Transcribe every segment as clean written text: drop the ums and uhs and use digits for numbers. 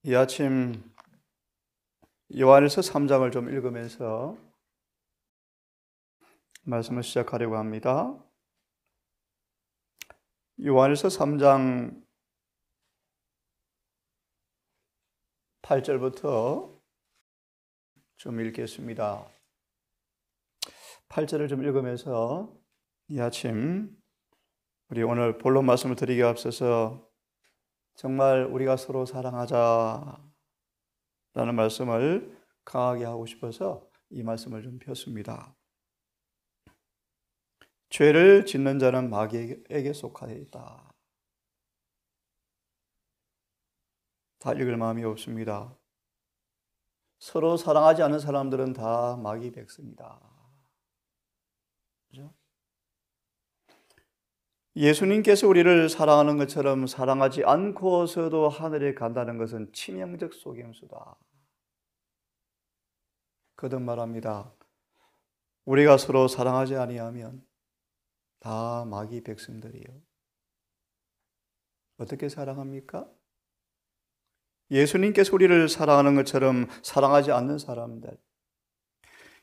이 아침 요한일서 3장을 좀 읽으면서 말씀을 시작하려고 합니다. 요한일서 3장 8절부터 좀 읽겠습니다. 8절을 좀 읽으면서 이 아침 우리 오늘 본론 말씀을 드리기에 앞서서 정말 우리가 서로 사랑하자라는 말씀을 강하게 하고 싶어서 이 말씀을 좀 폈습니다. 죄를 짓는 자는 마귀에게 속하여 있다. 다 읽을 마음이 없습니다. 서로 사랑하지 않는 사람들은 다 마귀 백성이다. 그죠? 예수님께서 우리를 사랑하는 것처럼 사랑하지 않고서도 하늘에 간다는 것은 치명적 속임수다. 거듭 말합니다. 우리가 서로 사랑하지 아니하면 다 마귀 백성들이요. 어떻게 사랑합니까? 예수님께서 우리를 사랑하는 것처럼 사랑하지 않는 사람들,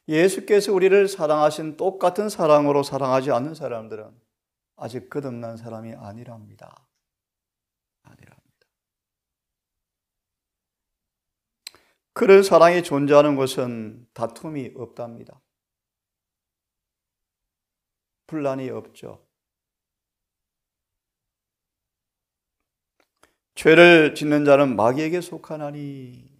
예수께서 우리를 사랑하신 똑같은 사랑으로 사랑하지 않는 사람들은 아직 거듭난 사람이 아니랍니다. 그런 사랑이 존재하는 곳은 다툼이 없답니다. 분란이 없죠. 죄를 짓는 자는 마귀에게 속하나니.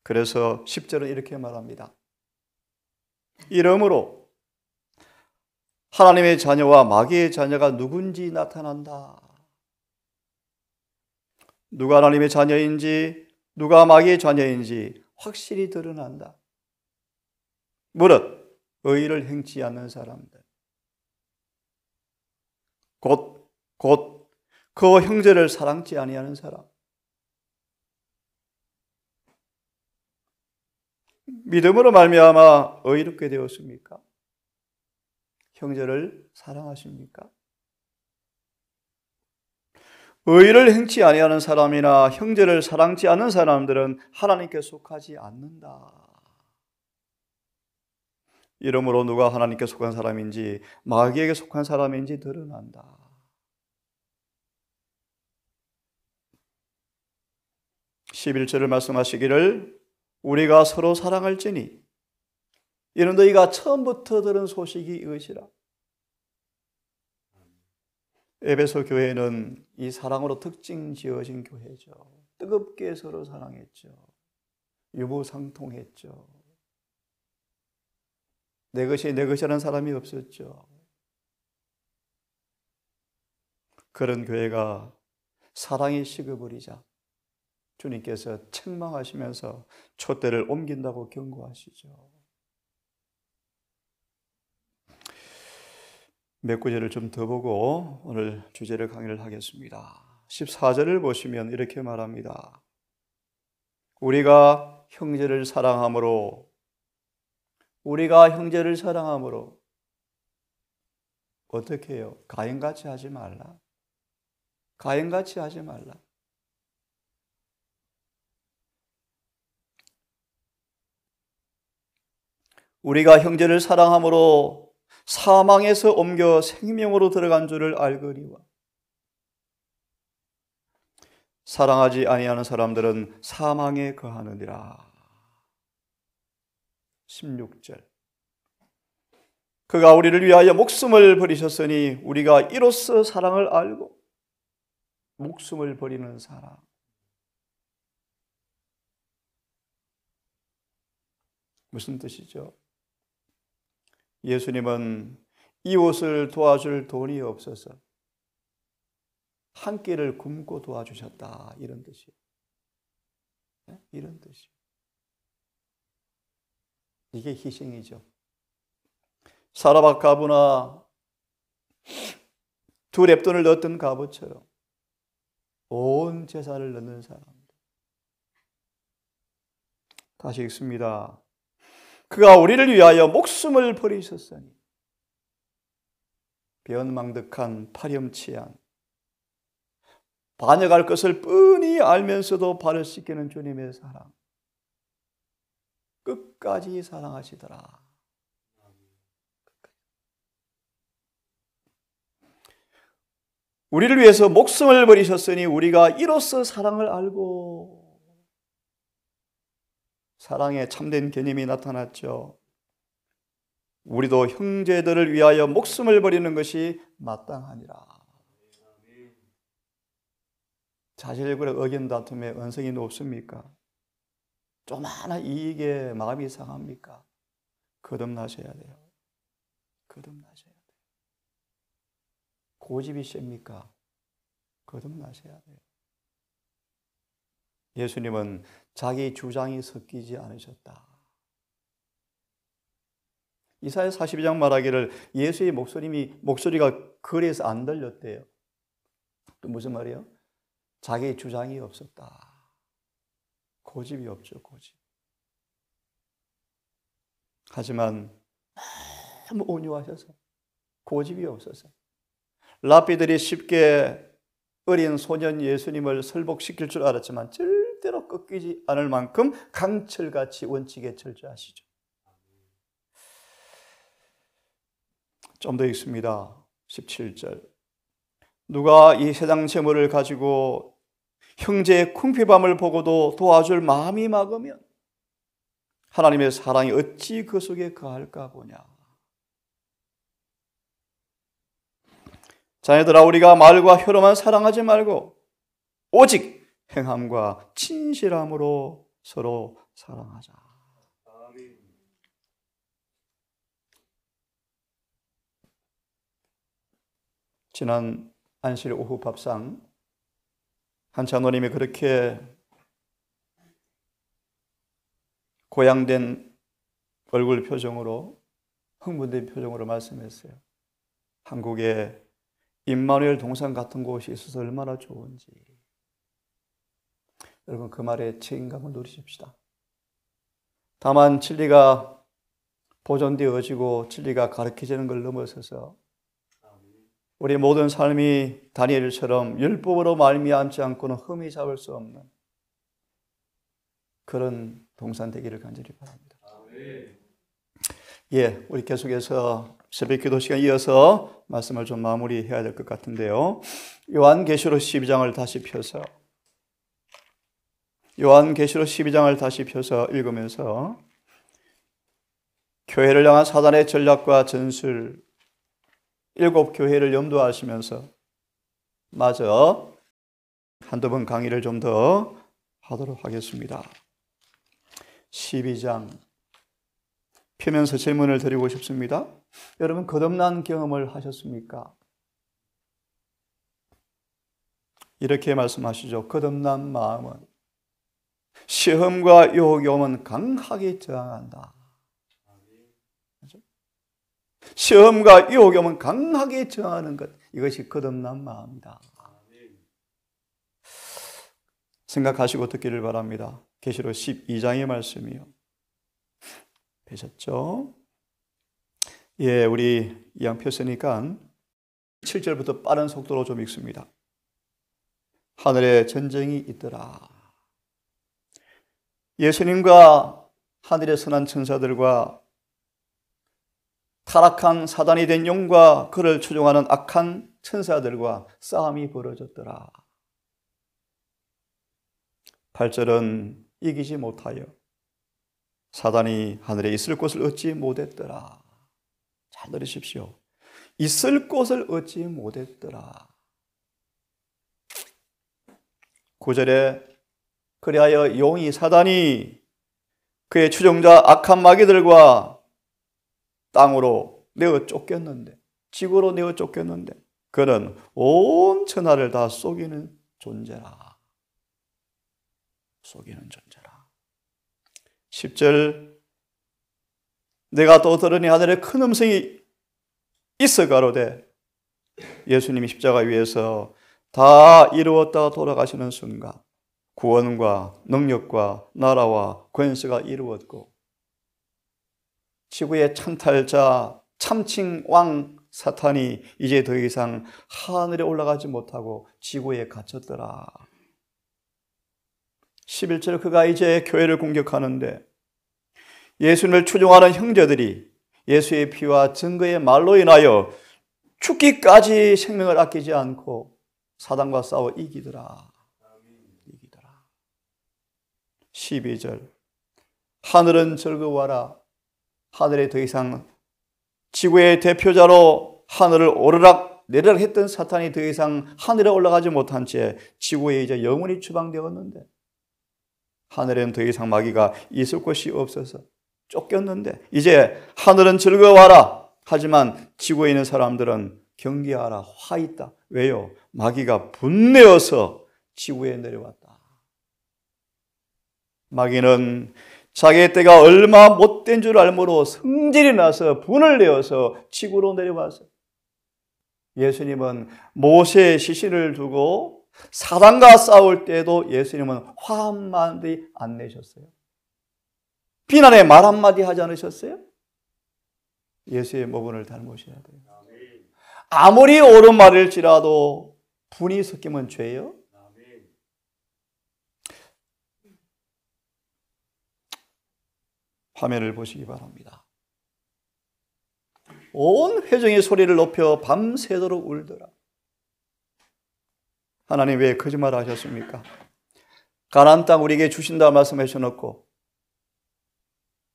그래서 10절은 이렇게 말합니다. 이러므로 하나님의 자녀와 마귀의 자녀가 누군지 나타난다. 누가 하나님의 자녀인지 누가 마귀의 자녀인지 확실히 드러난다. 무릇 의를 행치 않는 사람들, 곧 그 형제를 사랑치 아니하는 사람, 믿음으로 말미암아 의롭게 되었습니까? 형제를 사랑하십니까? 의를 행치 아니하는 사람이나 형제를 사랑치 않는 사람들은 하나님께 속하지 않는다. 이러므로 누가 하나님께 속한 사람인지 마귀에게 속한 사람인지 드러난다. 11절을 말씀하시기를 우리가 서로 사랑할지니 이는 너희가 처음부터 들은 소식이 이것이라. 에베소 교회는 이 사랑으로 특징 지어진 교회죠. 뜨겁게 서로 사랑했죠. 유무상통했죠. 내 것이 내 것이라는 사람이 없었죠. 그런 교회가 사랑이 식어버리자 주님께서 책망하시면서 촛대를 옮긴다고 경고하시죠. 몇 구절을 좀 더 보고 오늘 주제를 강의를 하겠습니다. 14절을 보시면 이렇게 말합니다. 우리가 형제를 사랑함으로 어떻게 해요? 가인같이 하지 말라. 가인같이 하지 말라. 우리가 형제를 사랑함으로 사망에서 옮겨 생명으로 들어간 줄을 알거니와 사랑하지 아니하는 사람들은 사망에 거하느니라. 16절 그가 우리를 위하여 목숨을 버리셨으니 우리가 이로써 사랑을 알고 목숨을 버리는 사랑. 무슨 뜻이죠? 예수님은 이웃을 도와줄 돈이 없어서 한 끼를 굶고 도와주셨다. 이런 뜻이에요. 이런 뜻이에요. 이게 희생이죠. 사라밧 가부나 두 렙돈을 넣었던 가부처럼 온 재산을 넣는 사람들. 다시 읽습니다. 그가 우리를 위하여 목숨을 버리셨으니 변망득한 파렴치한 반역할 것을 뻔히 알면서도 발을 씻기는 주님의 사랑. 끝까지 사랑하시더라. 우리를 위해서 목숨을 버리셨으니 우리가 이로써 사랑을 알고 사랑의 참된 개념이 나타났죠. 우리도 형제들을 위하여 목숨을 버리는 것이 마땅하니라. 자질구레 의견 다툼에 언성이 높습니까? 조만한 이익에 마음이 상합니까? 거듭나셔야 돼요. 거듭나셔야 돼요. 고집이 셉니까? 거듭나셔야 돼요. 예수님은 자기 주장이 섞이지 않으셨다. 이사야 42장 말하기를 예수의 목소리가 거리에서 안 들렸대요. 또 무슨 말이에요? 자기 주장이 없었다. 고집이 없죠, 고집. 하지만 너무 온유하셔서 고집이 없어서 랍비들이 쉽게 어린 소년 예수님을 설복시킬 줄 알았지만 절대로 꺾이지 않을 만큼 강철같이 원칙에 철저하시죠. 좀 더 읽습니다. 17절. 누가 이 세상 재물을 가지고 형제의 궁핍함을 보고도 도와줄 마음이 막으면 하나님의 사랑이 어찌 그 속에 거할까 보냐. 자녀들아, 우리가 말과 혀로만 사랑하지 말고 오직 행함과 진실함으로 서로 사랑하자. 지난 안식 오후 밥상 한 장로님이 그렇게 고양된 얼굴 표정으로 흥분된 표정으로 말씀했어요. 한국에 임마누엘 동상 같은 곳이 있어서 얼마나 좋은지. 여러분 그 말에 책임감을 누리십시다. 다만 진리가 보존되어지고 진리가 가르쳐지는 걸 넘어서서 우리 모든 삶이 다니엘처럼 율법으로 말미암지 않고는 흠이 잡을 수 없는 그런 동산 되기를 간절히 바랍니다. 예, 우리 계속해서 새벽 기도 시간 이어서 말씀을 좀 마무리해야 될 것 같은데요. 요한계시록 12장을 다시 펴서 읽으면서 교회를 향한 사단의 전략과 전술, 7 교회를 염두하시면서 마저 한두 번 강의를 좀 더 하도록 하겠습니다. 12장 펴면서 질문을 드리고 싶습니다. 여러분 거듭난 경험을 하셨습니까? 이렇게 말씀하시죠. 거듭난 마음은 시험과 유혹이 오면 강하게 저항한다. 시험과 유혹이 오면 강하게 저항하는 것, 이것이 거듭난 마음이다. 생각하시고 듣기를 바랍니다. 계시록 12장의 말씀이요. 되셨죠? 예, 우리 이왕 폈으니까 7절부터 빠른 속도로 좀 읽습니다. 하늘에 전쟁이 있더라. 예수님과 하늘의 선한 천사들과 타락한 사단이 된 영과 그를 추종하는 악한 천사들과 싸움이 벌어졌더라. 8절은 이기지 못하여 사단이 하늘에 있을 곳을 얻지 못했더라. 잘 들으십시오. 있을 곳을 얻지 못했더라. 9절에 그리하여 용이 사단이 그의 추종자 악한 마귀들과 땅으로 내어 쫓겼는데, 지구로 내어 쫓겼는데 그는 온 천하를 다 속이는 존재라. 속이는 존재라. 10절 내가 또 들으니 하늘에 큰 음성이 있어 가로되 예수님이 십자가 위에서 다 이루었다 돌아가시는 순간 구원과 능력과 나라와 권세가 이루었고 지구의 찬탈자 참칭 왕 사탄이 이제 더 이상 하늘에 올라가지 못하고 지구에 갇혔더라. 11절 그가 이제 교회를 공격하는데 예수님을 추종하는 형제들이 예수의 피와 증거의 말로 인하여 죽기까지 생명을 아끼지 않고 사단과 싸워 이기더라. 12절 하늘은 즐거워하라. 하늘에 더 이상 지구의 대표자로 하늘을 오르락 내리락 했던 사탄이 더 이상 하늘에 올라가지 못한 채 지구에 이제 영원히 추방되었는데 하늘에는 더 이상 마귀가 있을 곳이 없어서 쫓겼는데 이제 하늘은 즐거워하라. 하지만 지구에 있는 사람들은 경계하라. 화 있다. 왜요? 마귀가 분내어서 지구에 내려왔다. 마귀는 자기의 때가 얼마 못된 줄 알므로 성질이 나서 분을 내어서 지구로 내려와서 예수님은 모세의 시신을 두고 사단과 싸울 때도 예수님은 화 한마디 안 내셨어요. 비난의 말 한마디 하지 않으셨어요? 예수의 모분을 닮으셔야 돼요. 아무리 옳은 말일지라도 분이 섞이면 죄예요? 화면을 보시기 바랍니다. 온 회중이 소리를 높여 밤새도록 울더라. 하나님 왜 거짓말 하셨습니까? 가나안 땅 우리에게 주신다 말씀하셔놓고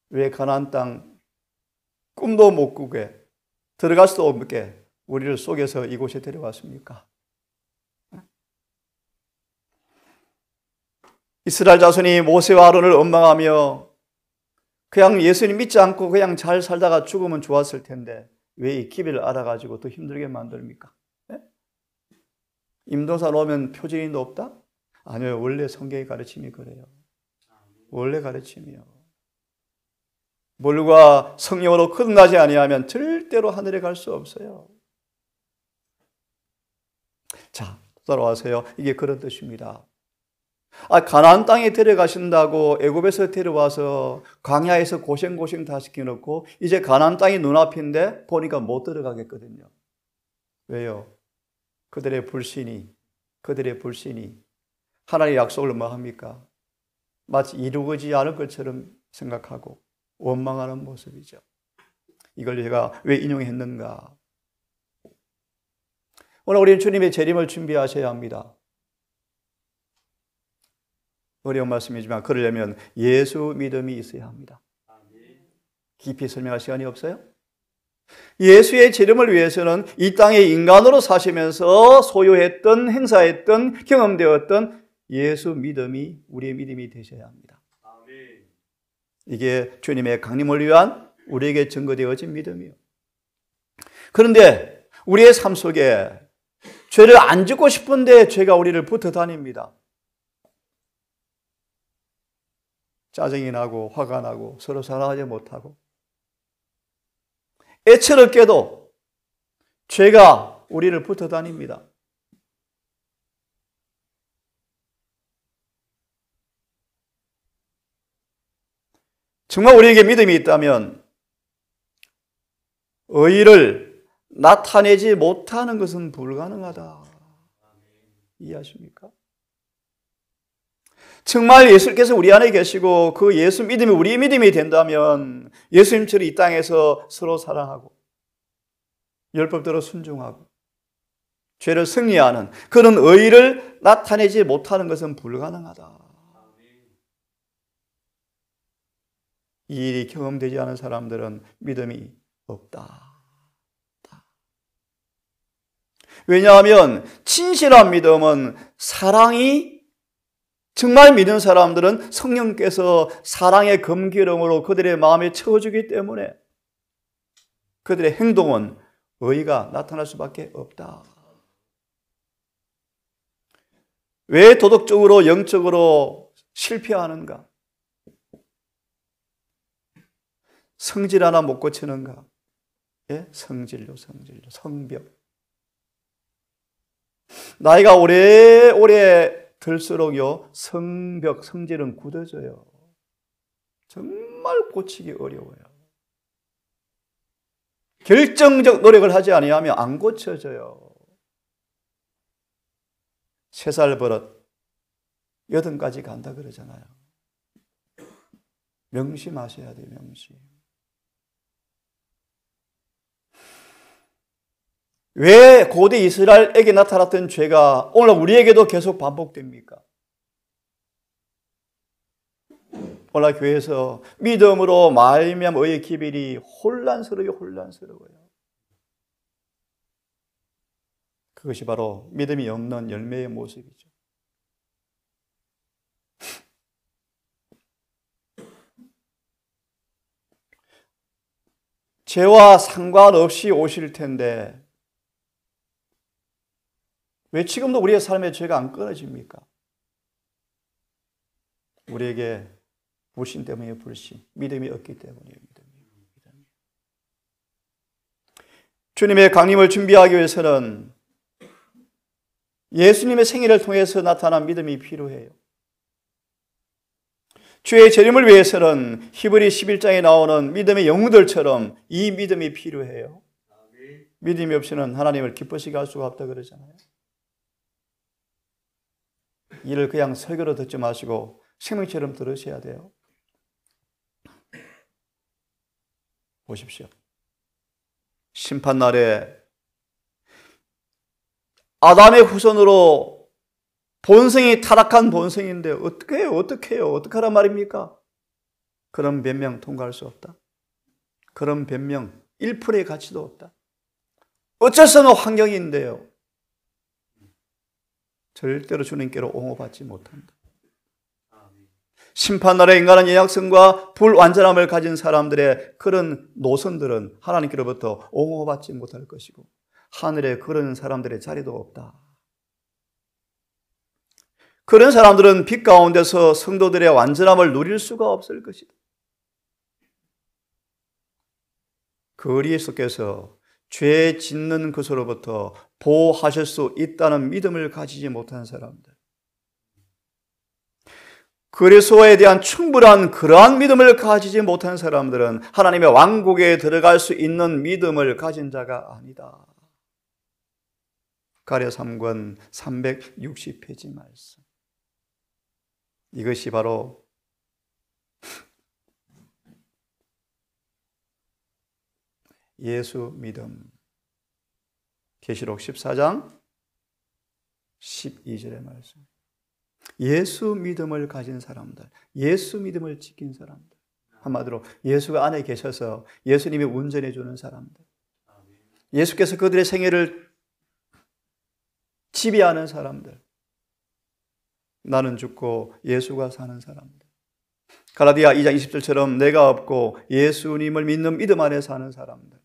왜 가나안 땅 꿈도 못 꾸게 들어갈 수도 없게 우리를 속여서 이곳에 데려왔습니까? 이스라엘 자손이 모세와 아론을 원망하며 그냥 예수님 믿지 않고 그냥 잘 살다가 죽으면 좋았을 텐데 왜 이 기별을 알아가지고 더 힘들게 만듭니까? 네? 임동산 오면 표준이 높다? 아니요. 원래 성경의 가르침이 그래요. 원래 가르침이요. 물과 성령으로 거듭나지 아니하면 절대로 하늘에 갈 수 없어요. 자, 따라와서요. 이게 그런 뜻입니다. 가나안 땅에 데려가신다고 애굽에서 데려와서 광야에서 고생 다 시켜놓고 이제 가나안 땅이 눈앞인데 보니까 못 들어가겠거든요. 왜요? 그들의 불신이 하나님의 약속을 뭐 합니까? 마치 이루어지지 않을 것처럼 생각하고 원망하는 모습이죠. 이걸 제가 왜 인용했는가? 오늘 우리는 주님의 재림을 준비하셔야 합니다. 어려운 말씀이지만 그러려면 예수 믿음이 있어야 합니다. 깊이 설명할 시간이 없어요? 예수의 재림을 위해서는 이 땅에 인간으로 사시면서 소유했던, 행사했던, 경험되었던 예수 믿음이 우리의 믿음이 되셔야 합니다. 이게 주님의 강림을 위한 우리에게 증거되어진 믿음이요. 그런데 우리의 삶 속에 죄를 안 짓고 싶은데 죄가 우리를 붙어 다닙니다. 짜증이 나고 화가 나고 서로 사랑하지 못하고 애처롭게도 죄가 우리를 붙어 다닙니다. 정말 우리에게 믿음이 있다면 의의를 나타내지 못하는 것은 불가능하다. 이해하십니까? 정말 예수께서 우리 안에 계시고 그 예수 믿음이 우리의 믿음이 된다면 예수님처럼 이 땅에서 서로 사랑하고 율법대로 순종하고 죄를 승리하는 그런 의의를 나타내지 못하는 것은 불가능하다. 이 일이 경험되지 않은 사람들은 믿음이 없다. 왜냐하면 진실한 믿음은 사랑이 정말 믿는 사람들은 성령께서 사랑의 검기름으로 그들의 마음에 채워주기 때문에 그들의 행동은 의의가 나타날 수밖에 없다. 왜 도덕적으로 영적으로 실패하는가? 성질 하나 못 고치는가? 예? 성질로 성벽. 나이가 오래 들수록요 성질은 굳어져요. 정말 고치기 어려워요. 결정적 노력을 하지 아니하면 안 고쳐져요. 3살 버릇 80까지 간다 그러잖아요. 명심하셔야 돼요. 명심. 왜 고대 이스라엘에게 나타났던 죄가 오늘 우리에게도 계속 반복됩니까? 오늘 교회에서 믿음으로 말미암아 의의 기별이 혼란스러워요. 그것이 바로 믿음이 없는 열매의 모습이죠. 죄와 상관없이 오실 텐데 왜 지금도 우리의 삶에 죄가 안 끊어집니까? 우리에게 불신 때문에 불신, 믿음이 없기 때문이에요. 믿음이. 주님의 강림을 준비하기 위해서는 예수님의 생애를 통해서 나타난 믿음이 필요해요. 주의 재림을 위해서는 히브리 11장에 나오는 믿음의 영웅들처럼 이 믿음이 필요해요. 믿음이 없이는 하나님을 기쁘시게 할 수가 없다 그러잖아요. 이를 그냥 설교로 듣지 마시고 생명처럼 들으셔야 돼요. 보십시오. 심판날에 아담의 후손으로 본성이 타락한 본성인데 어떻게 해요? 어떻게 하란 말입니까? 그런 변명 통과할 수 없다. 그런 변명 1%의 가치도 없다. 어쩔 수 없는 환경인데요. 절대로 주님께로 옹호받지 못한다. 심판날에 인간은 연약성과 불완전함을 가진 사람들의 그런 노선들은 하나님께로부터 옹호받지 못할 것이고 하늘에 그런 사람들의 자리도 없다. 그런 사람들은 빛 가운데서 성도들의 완전함을 누릴 수가 없을 것이다. 그리스도께서 죄 짓는 것으로부터 보호하실 수 있다는 믿음을 가지지 못한 사람들, 그리스도에 대한 충분한 그러한 믿음을 가지지 못한 사람들은 하나님의 왕국에 들어갈 수 있는 믿음을 가진 자가 아니다. 가랴 3권 360페이지 말씀. 이것이 바로 예수 믿음. 계시록 14장 12절의 말씀. 예수 믿음을 가진 사람들, 예수 믿음을 지킨 사람들, 한마디로 예수가 안에 계셔서 예수님이 운전해 주는 사람들, 예수께서 그들의 생애를 지배하는 사람들, 나는 죽고 예수가 사는 사람들, 갈라디아 2장 20절처럼 내가 없고 예수님을 믿는 믿음 안에 사는 사람들.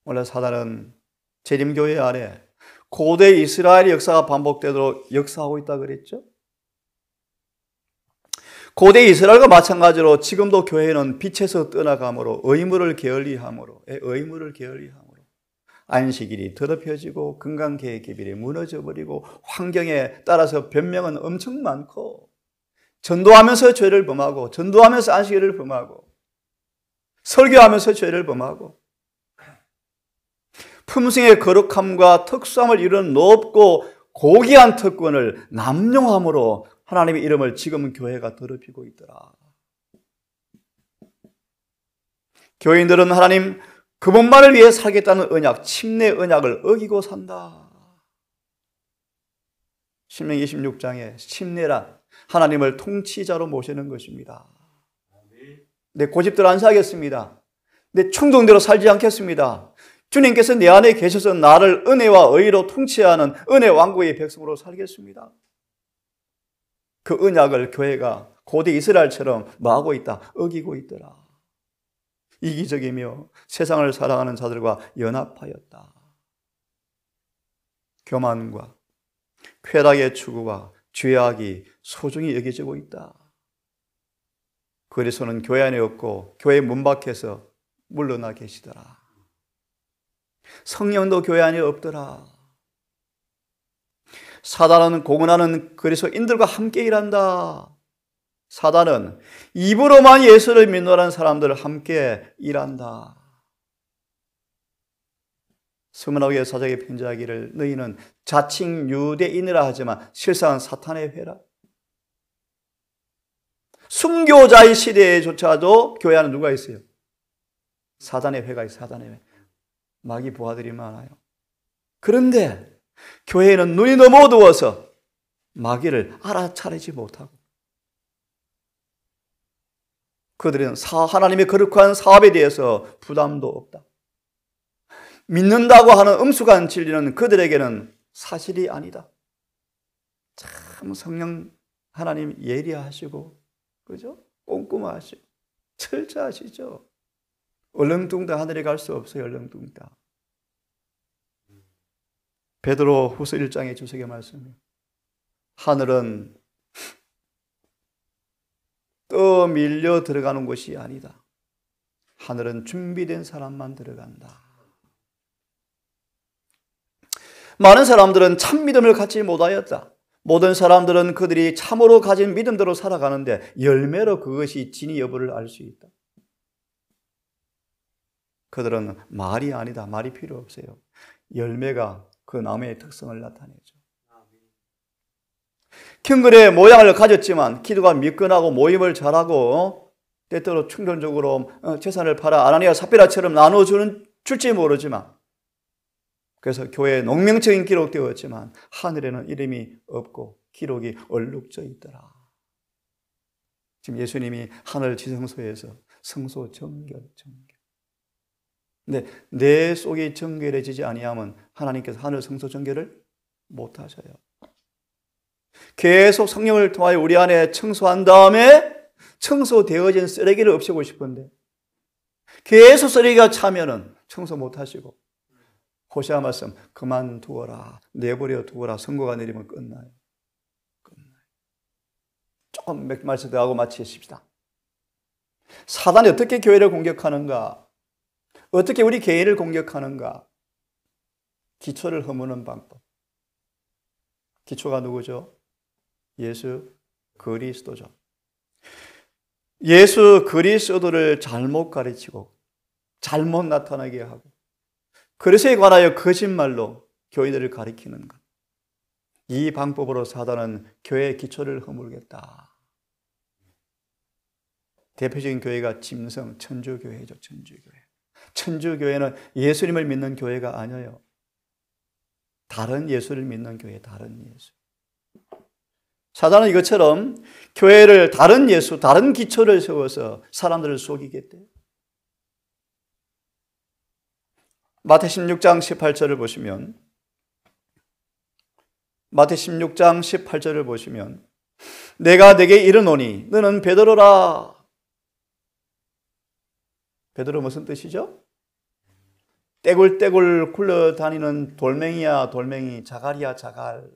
원래 사단은 재림교회 안에 고대 이스라엘의 역사가 반복되도록 역사하고 있다고 그랬죠. 고대 이스라엘과 마찬가지로 지금도 교회는 빛에서 떠나감으로 의무를 게을리함으로 안식일이 더럽혀지고 건강계획 기별이 무너져버리고 환경에 따라서 변명은 엄청 많고 전도하면서 죄를 범하고 전도하면서 안식일을 범하고 설교하면서 죄를 범하고 품성의 거룩함과 특수함을 이루는 높고 고귀한 특권을 남용함으로 하나님의 이름을 지금은 교회가 더럽히고 있더라. 교인들은 하나님 그분만을 위해 살겠다는 언약, 침례 언약을 어기고 산다. 신명기 26장에 침례란 하나님을 통치자로 모시는 것입니다. 내 고집대로 안 살겠습니다. 내 충동대로 살지 않겠습니다. 주님께서 내 안에 계셔서 나를 은혜와 의로 통치하는 은혜 왕국의 백성으로 살겠습니다. 그 언약을 교회가 고대 이스라엘처럼 뭐하고 있다? 어기고 있더라. 이기적이며 세상을 사랑하는 자들과 연합하였다. 교만과 쾌락의 추구와 죄악이 소중히 여겨지고 있다. 그리스도는 교회 안에 없고 교회 문 밖에서 물러나 계시더라. 성령도 교회 안에 없더라. 사단은 공언하는 그리스도인들과 함께 일한다. 사단은 입으로만 예수를 믿노라는 사람들을 함께 일한다. 스무나게 사적에 편지하기를 너희는 자칭 유대인이라 하지만 실상은 사탄의 회라. 순교자의 시대에조차도 교회 안에 누가 있어요? 사단의 회가 있어요. 사단의 회. 마귀 부하들이 많아요. 그런데 교회에는 눈이 너무 어두워서 마귀를 알아차리지 못하고 그들은 하나님의 거룩한 사업에 대해서 부담도 없다. 믿는다고 하는 엄숙한 진리는 그들에게는 사실이 아니다. 참 성령 하나님 예리하시고 그죠? 꼼꼼하시고 철저하시죠. 얼렁뚱땅 하늘에 갈 수 없어요. 얼렁뚱땅. 베드로 후서 1장의 주석의 말씀이에요. 하늘은 떠밀려 들어가는 곳이 아니다. 하늘은 준비된 사람만 들어간다. 많은 사람들은 참 믿음을 갖지 못하였다. 모든 사람들은 그들이 참으로 가진 믿음대로 살아가는데 열매로 그것이 진위 여부를 알 수 있다. 그들은 말이 아니다. 말이 필요 없어요. 열매가 그 나무의 특성을 나타내죠. 경건의 모양을 가졌지만 기도가 미끈하고 모임을 잘하고 때때로 충동적으로 재산을 팔아 아나니아 삽비라처럼 줄지 모르지만 그래서 교회에 농명적인 기록되었지만 하늘에는 이름이 없고 기록이 얼룩져 있더라. 지금 예수님이 하늘 지성소에서 성소 정결. 근데 내 속이 정결해지지 아니하면 하나님께서 하늘 성소 정결을 못하셔요. 계속 성령을 통하여 우리 안에 청소한 다음에 청소되어진 쓰레기를 없애고 싶은데 계속 쓰레기가 차면은 청소 못하시고 호시아 말씀 그만두어라 내버려 두어라 선고가 내리면 끝나요. 조금 몇 말씀 더 하고 마치십시다. 사단이 어떻게 교회를 공격하는가? 어떻게 우리 개인을 공격하는가? 기초를 허무는 방법. 기초가 누구죠? 예수 그리스도죠. 예수 그리스도를 잘못 가르치고 잘못 나타나게 하고 그리스도에 관하여 거짓말로 교인들을 가리키는 것. 이 방법으로 사단은 교회의 기초를 허물겠다. 대표적인 교회가 짐승 천주교회죠. 천주교회. 천주교회는 예수님을 믿는 교회가 아니에요. 다른 예수를 믿는 교회, 다른 예수. 사단은 이것처럼 교회를 다른 예수, 다른 기초를 세워서 사람들을 속이겠대요. 마태 16장 18절을 보시면 내가 네게 이르노니 너는 베드로라. 베드로 무슨 뜻이죠? 떼굴떼굴 굴러다니는 돌멩이야 돌멩이, 자갈이야 자갈.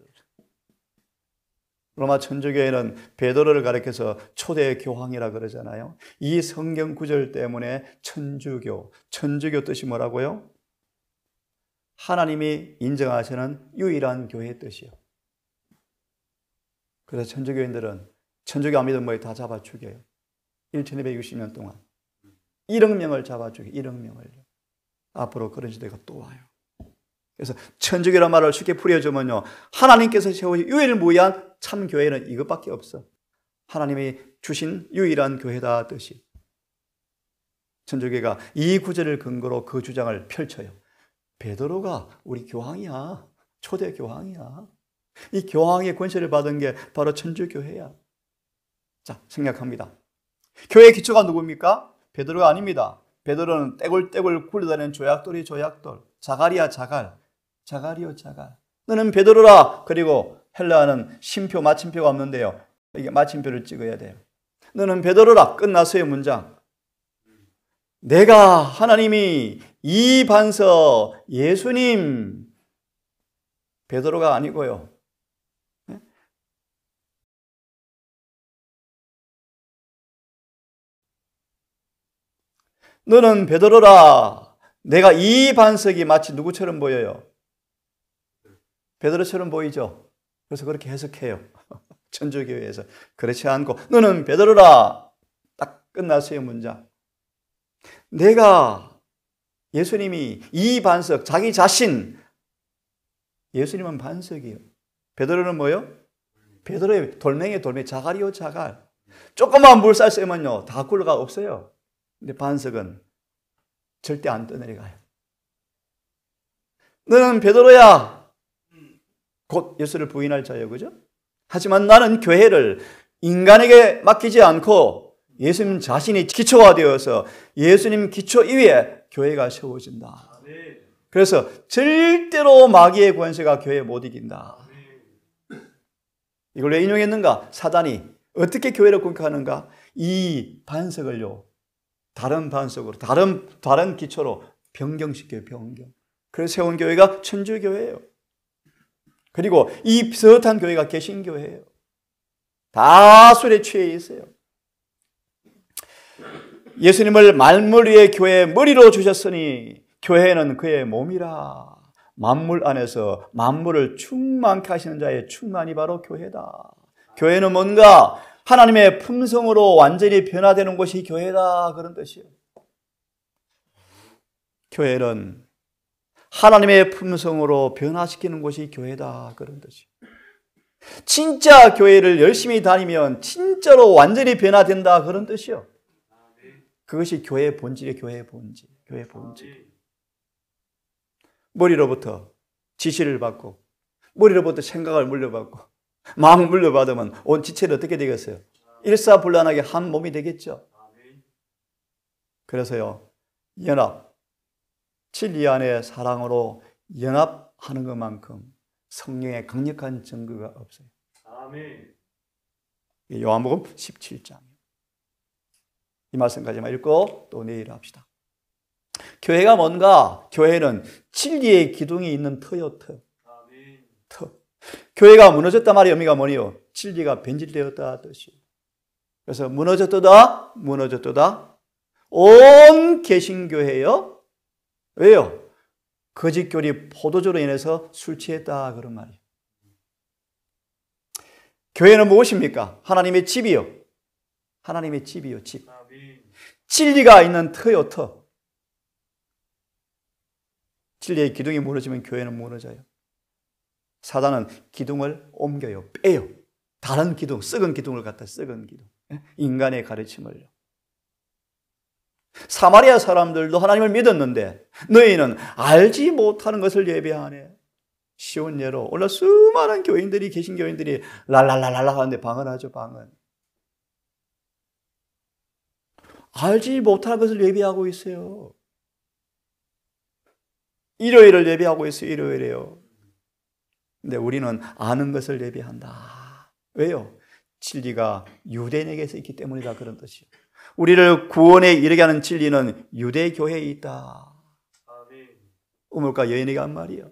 로마 천주교회는 베드로를 가리켜서 초대 교황이라 그러잖아요. 이 성경 구절 때문에 천주교 뜻이 뭐라고요? 하나님이 인정하시는 유일한 교회의 뜻이요. 그래서 천주교인들은 천주교 안 믿은 뭐에 다 잡아 죽여요. 1260년 동안 1억 명을 잡아 죽여요. 1억 명을. 앞으로 그런 시대가 또 와요. 그래서 천주교란 말을 쉽게 풀어주면요, 하나님께서 세우신 유일무이한 참 교회는 이것밖에 없어. 하나님이 주신 유일한 교회다 뜻이. 천주교가 이 구절을 근거로 그 주장을 펼쳐요. 베드로가 우리 교황이야. 초대 교황이야. 이 교황의 권세를 받은 게 바로 천주교회야. 자, 생략합니다. 교회의 기초가 누굽니까? 베드로가 아닙니다. 베드로는 떼굴떼굴 굴러다니는 조약돌이 조약돌. 자갈이야 자갈. 자갈이요 자갈. 너는 베드로라. 그리고 헬라어는 심표 마침표가 없는데요. 이게 마침표를 찍어야 돼요. 너는 베드로라. 끝났어요 문장. 내가 하나님이 이 반석 예수님 베드로가 아니고요. 너는 베드로라. 내가 이 반석이 마치 누구처럼 보여요? 베드로처럼 보이죠? 그래서 그렇게 해석해요. 천주교회에서. 그렇지 않고 너는 베드로라. 딱 끝났어요 문장. 내가 예수님이 이 반석, 자기 자신, 예수님은 반석이에요. 베드로는 뭐요? 베드로의 돌멩이, 자갈이요, 자갈. 조그만 물살 쐬면요, 다 굴러가 없어요. 근데 반석은 절대 안 떠내려가요. 너는 베드로야. 곧 예수를 부인할 자예요, 그죠? 하지만 나는 교회를 인간에게 맡기지 않고 예수님 자신이 기초가 되어서 예수님 기초 위에 교회가 세워진다. 그래서 절대로 마귀의 권세가 교회에 못 이긴다. 이걸 왜 인용했는가? 사단이 어떻게 교회를 공격하는가? 이 반석을요, 다른 반석으로, 다른 기초로 변경시켜요, 변경. 그래서 세운 교회가 천주교회예요. 그리고 이 비슷한 교회가 개신교회예요. 다 술에 취해 있어요. 예수님을 만물 위의 교회의 머리로 주셨으니 교회는 그의 몸이라. 만물 안에서 만물을 충만케 하시는 자의 충만이 바로 교회다. 교회는 뭔가 하나님의 품성으로 완전히 변화되는 곳이 교회다, 그런 뜻이에요. 교회는 하나님의 품성으로 변화시키는 곳이 교회다, 그런 뜻이에요. 진짜 교회를 열심히 다니면 진짜로 완전히 변화된다, 그런 뜻이에요. 그것이 교회의 본질이에요. 교회의 본질. 머리로부터 지시를 받고, 머리로부터 생각을 물려받고, 마음을 물려받으면 온 지체는 어떻게 되겠어요? 일사불란하게 한 몸이 되겠죠. 그래서요, 연합, 진리 안에 사랑으로 연합하는 것만큼 성령의 강력한 증거가 없어요. 아멘. 요한복음 17장. 이 말씀까지만 읽고 또 내일 합시다. 교회가 뭔가? 교회는 진리의 기둥이 있는 터요, 터. 터. 교회가 무너졌단 말의 의미가 뭐니요? 진리가 변질되었다 뜻이에요. 그래서 무너졌도다. 온 개신교회요. 왜요? 거짓 교리 포도주로 인해서 술 취했다, 그런 말이에요. 교회는 무엇입니까? 하나님의 집이요. 하나님의 집이요, 집. 진리가 있는 터요, 터. 진리의 기둥이 무너지면 교회는 무너져요. 사단은 기둥을 옮겨요, 빼요. 다른 기둥, 썩은 기둥을 갖다, 썩은 기둥. 인간의 가르침을요. 사마리아 사람들도 하나님을 믿었는데 너희는 알지 못하는 것을 예배하네. 쉬운 예로 오늘 수많은 교인들이, 계신 교인들이 랄랄랄랄라 하는데 방언하죠, 방언. 알지 못할 것을 예배하고 있어요. 일요일을 예배하고 있어요, 일요일에요. 근데 우리는 아는 것을 예배한다. 왜요? 진리가 유대인에게서 있기 때문이다, 그런 뜻이에요. 우리를 구원에 이르게 하는 진리는 유대교회에 있다. 우물가 여인에게 한 말이에요.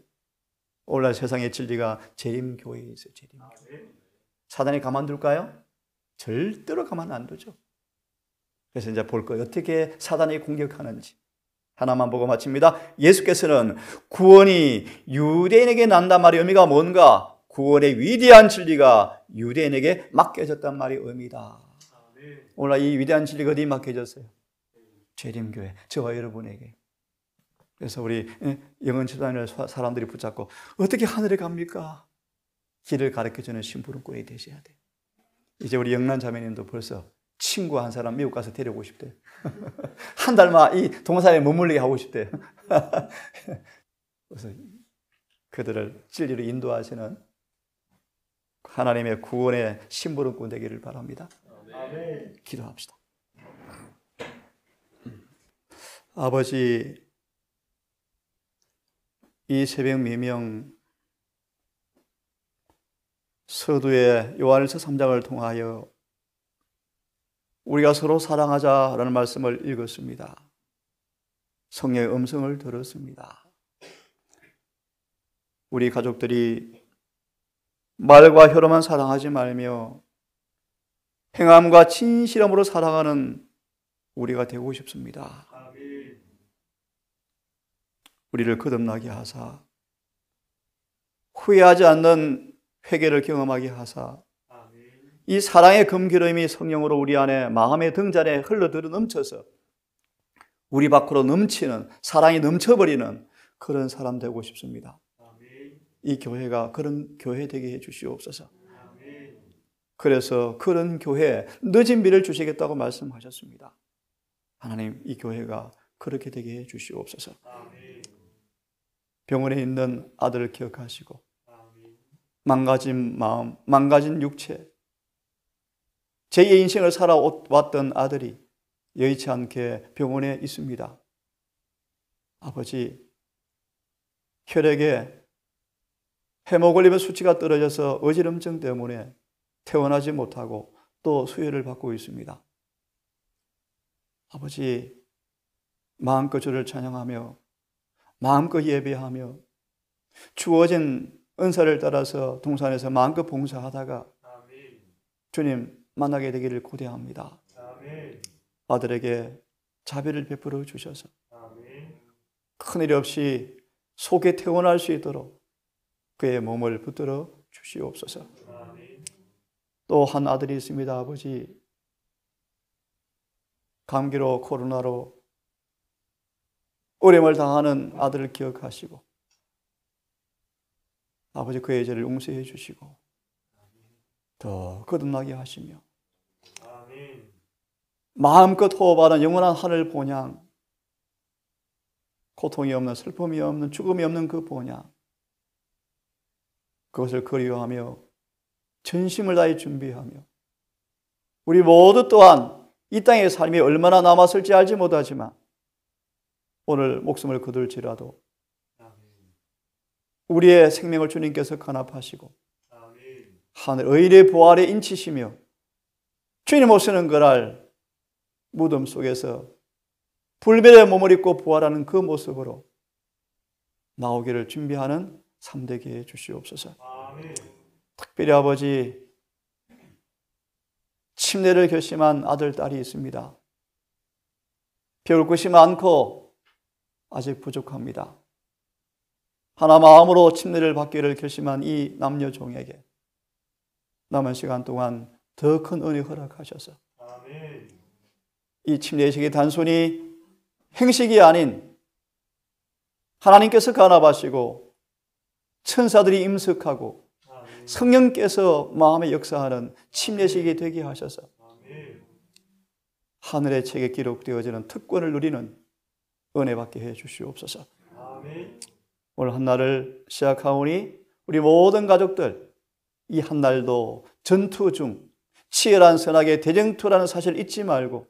오늘날 세상의 진리가 재림교회에 있어요, 재림교회. 사단이 가만둘까요? 절대로 가만 안 두죠. 그래서 이제 볼 거예요. 어떻게 사단이 공격하는지. 하나만 보고 마칩니다. 예수께서는 구원이 유대인에게 난단 말의 의미가 뭔가? 구원의 위대한 진리가 유대인에게 맡겨졌단 말의 의미다. 오늘 이 위대한 진리가 어디 맡겨졌어요? 재림교회, 저와 여러분에게. 그래서 우리 영혼치단을 사람들이 붙잡고 어떻게 하늘에 갑니까? 길을 가르쳐주는 심부름꾼이 되셔야 돼요. 이제 우리 영란 자매님도 벌써 친구 한 사람 미국 가서 데려오고 싶대요. 한 달만 이 동산에 머물리게 하고 싶대요. 그래서 그들을 진리로 인도하시는 하나님의 구원의 심부름꾼 되기를 바랍니다. 아멘. 기도합시다. 아버지, 이 새벽 미명 서두에 요한일서 3장을 통하여 우리가 서로 사랑하자라는 말씀을 읽었습니다. 성령의 음성을 들었습니다. 우리 가족들이 말과 혀로만 사랑하지 말며 행함과 진실함으로 사랑하는 우리가 되고 싶습니다. 우리를 거듭나게 하사 후회하지 않는 회개를 경험하게 하사 이 사랑의 금기름이 성령으로 우리 안에 마음의 등잔에 흘러들어 넘쳐서 우리 밖으로 넘치는, 사랑이 넘쳐버리는 그런 사람 되고 싶습니다. 이 교회가 그런 교회 되게 해 주시옵소서. 그래서 그런 교회, 늦은 비를 주시겠다고 말씀하셨습니다. 하나님, 이 교회가 그렇게 되게 해 주시옵소서. 병원에 있는 아들을 기억하시고, 망가진 마음, 망가진 육체, 제2의 인생을 살아왔던 아들이 여의치 않게 병원에 있습니다. 아버지, 혈액에 헤모글로빈 수치가 떨어져서 어지럼증 때문에 퇴원하지 못하고 또 수혈을 받고 있습니다. 아버지, 마음껏 주를 찬양하며 마음껏 예배하며 주어진 은사를 따라서 동산에서 마음껏 봉사하다가 주님 만나게 되기를 고대합니다. 아들에게 자비를 베풀어 주셔서 큰일 없이 속에 퇴원할 수 있도록 그의 몸을 붙들어 주시옵소서. 또 한 아들이 있습니다. 아버지, 감기로 코로나로 어려움을 당하는 아들을 기억하시고 아버지 그의 죄를 용서해 주시고 더 거듭나게 하시며 마음껏 호흡하는 영원한 하늘 본향, 고통이 없는, 슬픔이 없는, 죽음이 없는 그 본향, 그것을 그리워하며 전심을 다해 준비하며 우리 모두 또한 이 땅의 삶이 얼마나 남았을지 알지 못하지만 오늘 목숨을 거둘지라도 우리의 생명을 주님께서 간합하시고 하늘 의의 부활에 인치시며 주님 오시는 그날 무덤 속에서 불멸의 몸을 입고 부활하는 그 모습으로 나오기를 준비하는 삶 되게 해 주시옵소서. 특별히 아버지, 침례를 결심한 아들, 딸이 있습니다. 배울 것이 많고 아직 부족합니다. 하나 마음으로 침례를 받기를 결심한 이 남녀 종에게 남은 시간 동안 더 큰 은혜 허락하셔서 이 침례식이 단순히 행식이 아닌 하나님께서 간합하시고 천사들이 임석하고 성령께서 마음에 역사하는 침례식이 되게 하셔서 하늘의 책에 기록되어지는 특권을 누리는 은혜 받게 해 주시옵소서. 오늘 한날을 시작하오니 우리 모든 가족들 이 한날도 전투 중 치열한 선악의 대쟁투라는 사실을 잊지 말고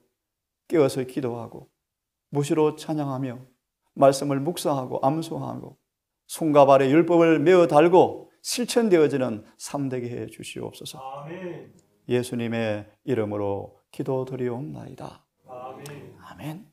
깨어서 기도하고 무시로 찬양하며 말씀을 묵상하고 암송하고 손과 발에 율법을 메어 달고 실천되어지는 삶 되게 해 주시옵소서. 예수님의 이름으로 기도드리옵나이다. 아멘.